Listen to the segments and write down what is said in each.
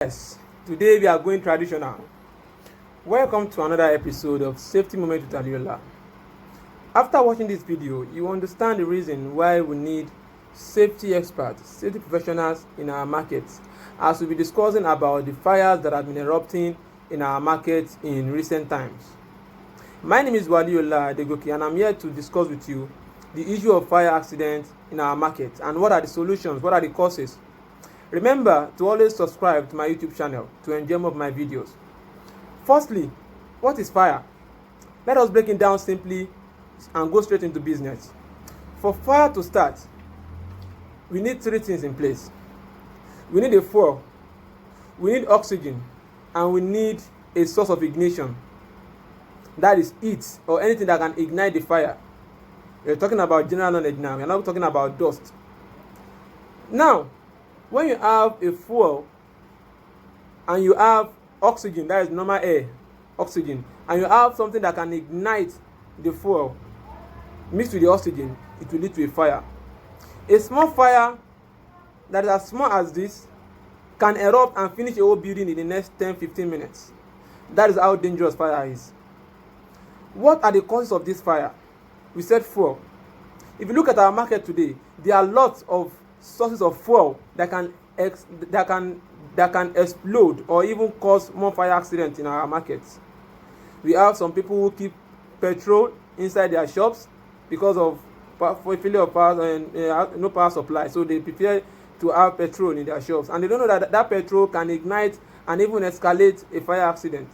Yes, today we are going traditional. Welcome to another episode of Safety Moment with Walieyullah. After watching this video, you understand the reason why we need safety experts, safety professionals in our markets, as we'll be discussing about the fires that have been erupting in our markets in recent times. My name is Walieyullah and I'm here to discuss with you the issue of fire accidents in our markets and what are the solutions, what are the causes. Remember to always subscribe to my YouTube channel to enjoy more of my videos. Firstly, what is fire? Let us break it down simply and go straight into business. For fire to start, we need three things in place. We need a fuel, we need oxygen, and we need a source of ignition. That is heat or anything that can ignite the fire. We're talking about general knowledge now. We're not talking about dust. Now, when you have a fuel and you have oxygen, that is normal air, oxygen, and you have something that can ignite the fuel mixed with the oxygen, it will lead to a fire. A small fire that is as small as this can erupt and finish a whole building in the next 10-15 minutes. That is how dangerous fire is. What are the causes of this fire? We said fuel. If you look at our market today, there are lots of sources of fuel that can explode or even cause more fire accidents in our markets. We have some people who keep petrol inside their shops because of failure of power and no power supply, so they prefer to have petrol in their shops, and they don't know that petrol can ignite and even escalate a fire accident.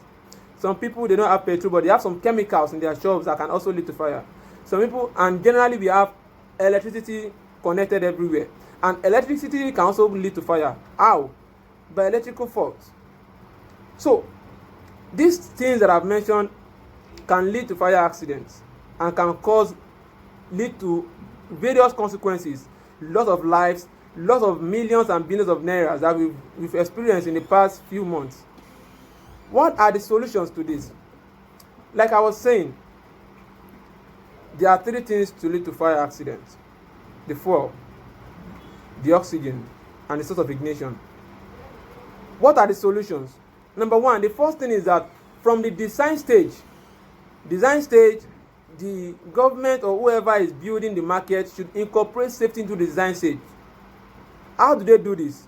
Some people, they don't have petrol, but they have some chemicals in their shops that can also lead to fire. Some people, and generally we have electricity connected everywhere, and electricity can also lead to fire. How? By electrical faults. So these things that I've mentioned can lead to fire accidents and can lead to various consequences, loss of lives, loss of millions and billions of naira that we've experienced in the past few months. What are the solutions to this? Like I was saying, there are three things to lead to fire accidents: the fuel, the oxygen, and the source of ignition. What are the solutions? Number one, the first thing is that from the design stage, the government or whoever is building the market should incorporate safety into the design stage. How do they do this?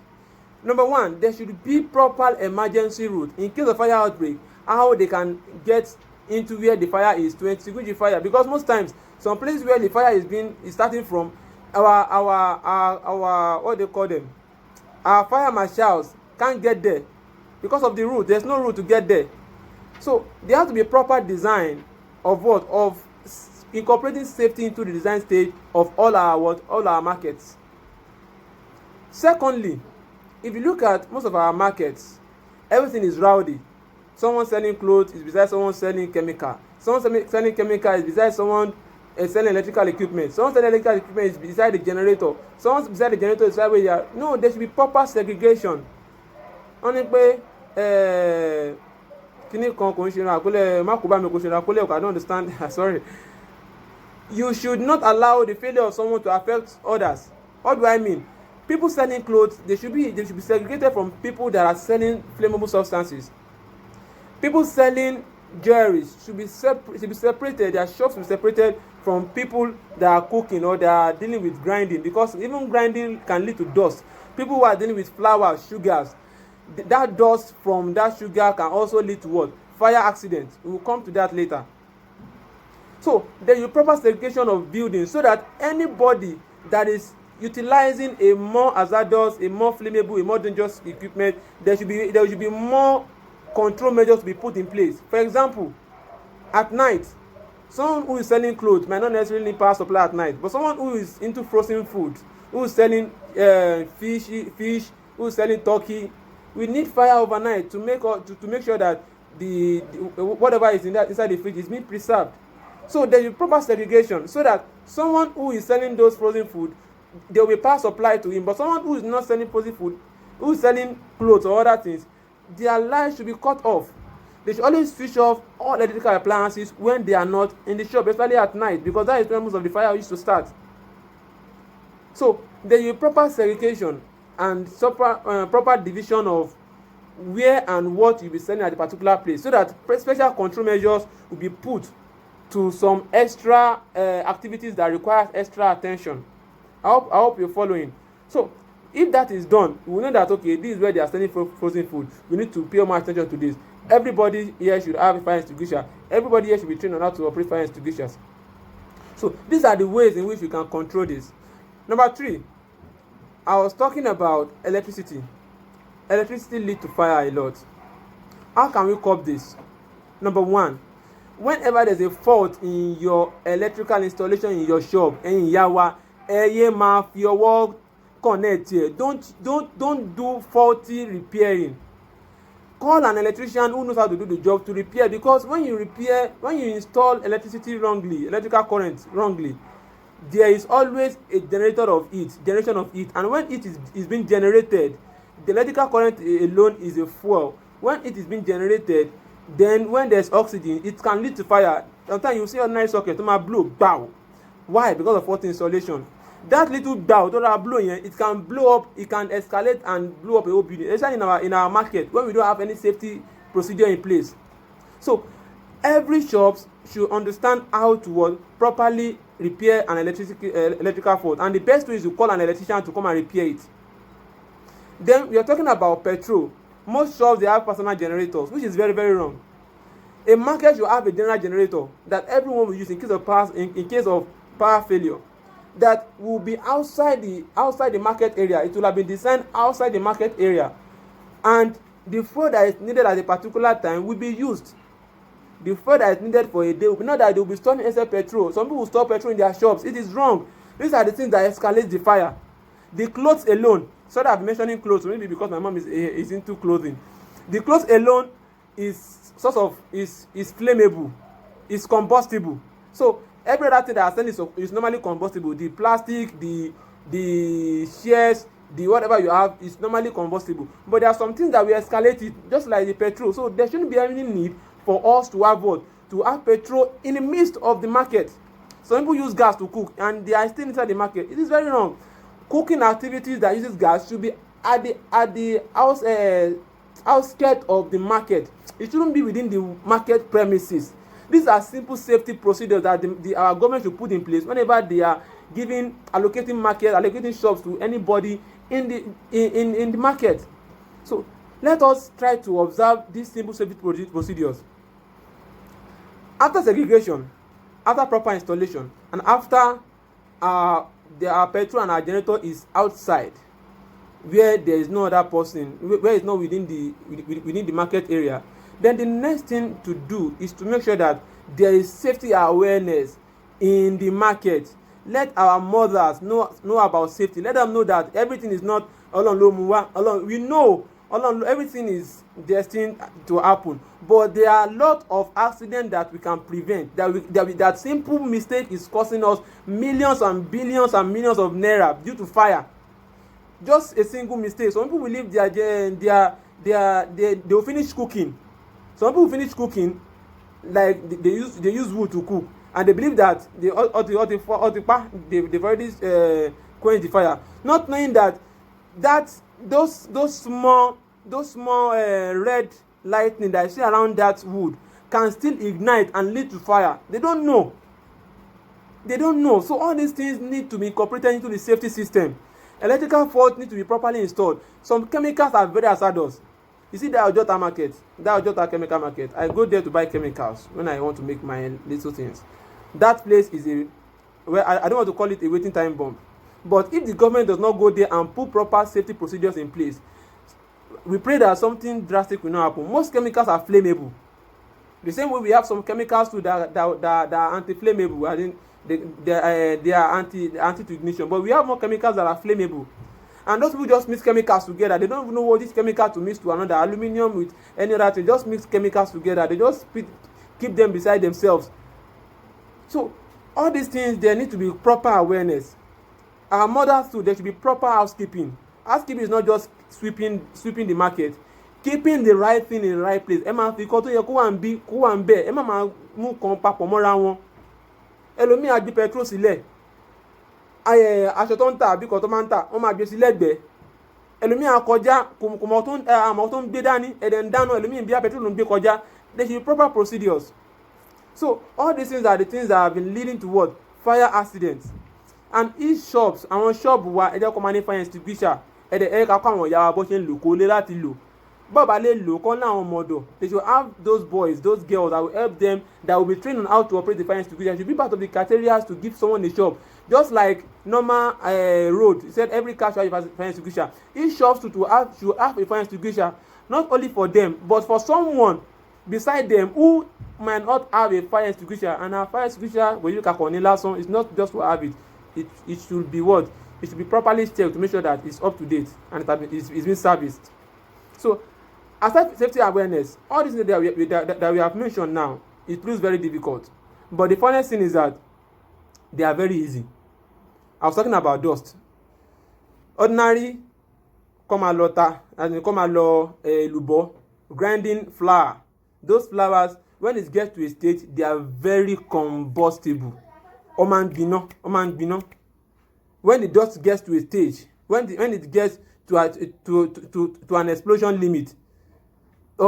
Number one, there should be proper emergency route in case of fire outbreak, how they can get into where the fire is to extinguish the fire, because most times some places where the fire is starting from, our what they call them, our fire marshals can't get there because of the route. There's no route to get there. So there has to be a proper design of incorporating safety into the design stage of all our markets. Secondly, if you look at most of our markets, everything is rowdy. Someone selling clothes is beside someone selling chemical. Someone selling chemical is beside someone selling electrical equipment. Someone selling electrical equipment is beside the generator. Someone beside the generator is beside where you are. No, there should be proper segregation. Only pé kini kan kò ń ṣe àkọlé má kó bá mi kò ṣe àkọlé I don't understand. Sorry. You should not allow the failure of someone to affect others. What do I mean? People selling clothes, they should be segregated from people that are selling flammable substances. People selling jewelry should be separated. Their shops should be separated from people that are cooking or that are dealing with grinding, because even grinding can lead to dust. People who are dealing with flour, sugars, that dust from that sugar can also lead to what? Fire accidents. We will come to that later. So there is proper segregation of buildings so that anybody that is utilizing a more hazardous, a more flammable, a more dangerous equipment, there should be more control measures to be put in place. For example, at night, someone who is selling clothes might not necessarily need power supply at night, but someone who is into frozen food, who is selling fish, who is selling turkey, we need fire overnight to make sure that the whatever is inside the fridge is being preserved. So there is proper segregation so that someone who is selling those frozen food, there will be power supply to him, but someone who is not selling frozen food, who is selling clothes or other things, their life should be cut off. They should always switch off all electrical appliances when they are not in the shop, especially at night, because that is when most of the fire used to start. So there is proper segregation and proper division of where and what you'll be selling at a particular place, so that special control measures will be put to some extra activities that require extra attention. I hope you're following. So if that is done, we know that okay, this is where they are selling frozen food. We need to pay more attention to this. Everybody here should have a fire extinguisher. Everybody here should be trained on how to operate fire extinguishers. So these are the ways in which we can control this. Number 3, I was talking about electricity. Electricity leads to fire a lot. How can we curb this? Number 1, whenever there's a fault in your electrical installation in your shop, ẹ̀yin ìyá wa, ẹ máa fi ọwọ́ connect here. Don't do faulty repairing. Call an electrician who knows how to do the job to repair, because when you install electricity wrongly, electrical current wrongly, there is always a generation of heat, and when it is being generated, the electrical current alone is a fuel. When it is being generated, then when there's oxygen, it can lead to fire. Sometimes you see a nice socket to my blow, bow. Why? Because of faulty installation. That little doubt or blow here, it can blow up, it can escalate and blow up a whole building, especially in our market when we don't have any safety procedure in place. So every shop should understand how to properly repair an electrical fault, and the best way is to call an electrician to come and repair it. Then we are talking about petrol. Most shops, they have personal generators, which is very, very wrong. A market should have a general generator that everyone will use in case of power failure, that will be outside the market area. It will have been designed outside the market area, and the fuel that is needed at a particular time will be used. The fuel that is needed for a day will be not that they will be storing excess petrol. Some people will store petrol in their shops. It is wrong. These are the things that escalate the fire. The clothes alone, sorry I'm mentioning clothes, maybe because my mom is into clothing. The clothes alone is flammable, is combustible. So every other thing that I send is normally combustible. The plastic, the shares, the whatever you have is normally combustible. But there are some things that we escalate it, just like the petrol. So there shouldn't be any need for us to have petrol in the midst of the market. Some people use gas to cook and they are still inside the market. It is very wrong. Cooking activities that uses gas should be at the outskirts of the market. It shouldn't be within the market premises. These are simple safety procedures that our government should put in place whenever they are allocating shops to anybody in the market. So let us try to observe these simple safety procedures. After segregation, after proper installation, and after our petrol and our generator is outside, where there is no other person, where it's not within the market area, then the next thing to do is to make sure that there is safety awareness in the market. Let our mothers know about safety. Let them know that everything is not we know everything is destined to happen, but there are a lot of accidents that we can prevent. That simple mistake is costing us millions and billions and millions of naira due to fire. Just a single mistake. Some people will leave they will finish cooking. Some people finish cooking, like they use wood to cook, and they believe that they've already quenched the fire, not knowing that those small red lightning that you see around that wood can still ignite and lead to fire. They don't know. So all these things need to be incorporated into the safety system. Electrical faults need to be properly installed. Some chemicals are very hazardous. You see that Ojota chemical market, I go there to buy chemicals when I want to make my little things. That place is where I don't want to call it a waiting time bomb. But if the government does not go there and put proper safety procedures in place, we pray that something drastic will not happen. Most chemicals are flammable. The same way we have some chemicals too that are anti-flammable. I think they are anti to ignition. But we have more chemicals that are flammable. And those people just mix chemicals together. They don't even know what this chemical to mix to another. Aluminium with any other thing. Just mix chemicals together. They just keep them beside themselves. So all these things, there need to be proper awareness. Our mothers too, there should be proper housekeeping. Housekeeping is not just sweeping the market. Keeping the right thing in the right place. Ẹ máa fi kọ́ tó yẹ kó wà ń bẹ̀. Ẹ má máa mú kan papọ̀ mọ́ra wọn. Ẹlòmíì á gbé petrol sílẹ̀. Aṣọ tó ń tà àbí kan tó máa ń tà, wọ́n máa gbé sí lẹ́gbẹ̀ẹ́. ẹlòmíì akọjá kò mọ̀ tó ń gbé dání ẹ̀dẹ̀ ń dáná ẹlòmíì bí petrol ń gbé kọjá. There should be proper procedures. So all these things are the things that have been leading to what? Fire accidents. And each shops, àwọn shop wa ẹ jẹ́ kó máa ní fire extinguisher ẹ̀dẹ̀ ká kó àwọn ìyá wa bó ṣe ń lò kó lé láti lò. Bọ́ọ̀bà lè lò kọ́ láwọn ọmọ ọ̀dọ̀. They should have those boys, those girls that will help them, that will be trained on how to operate the fire extinguisher. Should be part of the criteria to give someone a shop. Just like normal road, you said every car should have a fire extinguisher. Each shop should have a fire extinguisher, not only for them, but for someone beside them who might not have a fire extinguisher. And our fire extinguisher, when you look at Cornelia song, it's not just to have it. It should be what? It should be properly checked to make sure that it's up to date and it's been serviced. So, aside safety awareness, all these things that we have mentioned now, it proves very difficult. But the funniest thing is that they are very easy. I was talking about dust. Ordinary come lubo, grinding flour. Those flours, when it gets to a stage, they are very combustible. When the dust gets to a stage, when it gets to an explosion limit, we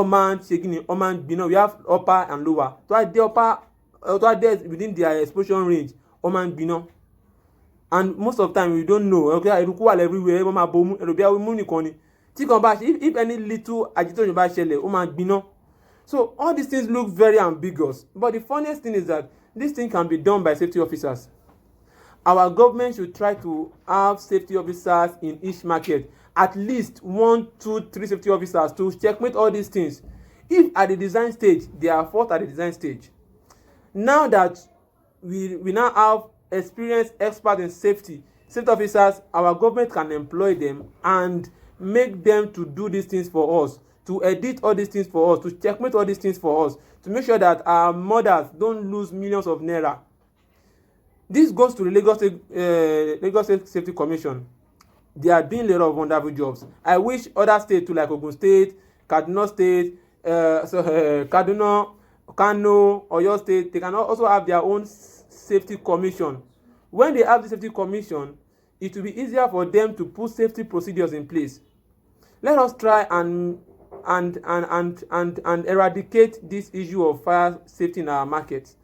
have upper and lower. So the upper, within their explosion range, and most of the time we don't know. Okay, everywhere. If any little agitation, so all these things look very ambiguous. But the funniest thing is that this thing can be done by safety officers. Our government should try to have safety officers in each market. At least 1, 2, 3 safety officers to checkmate all these things. If at the design stage, they are fault at the design stage. Now that we now have experienced experts in safety officers, our government can employ them and make them to do these things for us, to edit all these things for us, to checkmate all these things for us, to make sure that our mothers don't lose millions of naira. This goes to the Lagos State Safety Commission. They are doing a lot of wonderful jobs. I wish other states too, like Ogun State, Kaduna State, Kaduna, Kano, Oyo State, they can also have their own safety commission. When they have the safety commission, it will be easier for them to put safety procedures in place. Let us try and eradicate this issue of fire safety in our markets.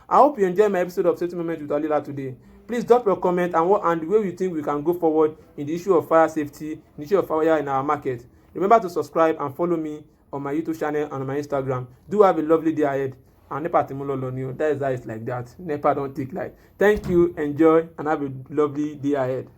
I hope you enjoyed my episode of Safety Moment with Walieyullah today. Please drop your comment and the way you think we can go forward in the issue of fire safety, in the issue of fire in our market. Remember to subscribe and follow me on my YouTube channel and on my Instagram. Do have a lovely day ahead. And Nepa Timulo Lonio. That is how it's like that. Nepa don't take like. Thank you, enjoy, and have a lovely day ahead.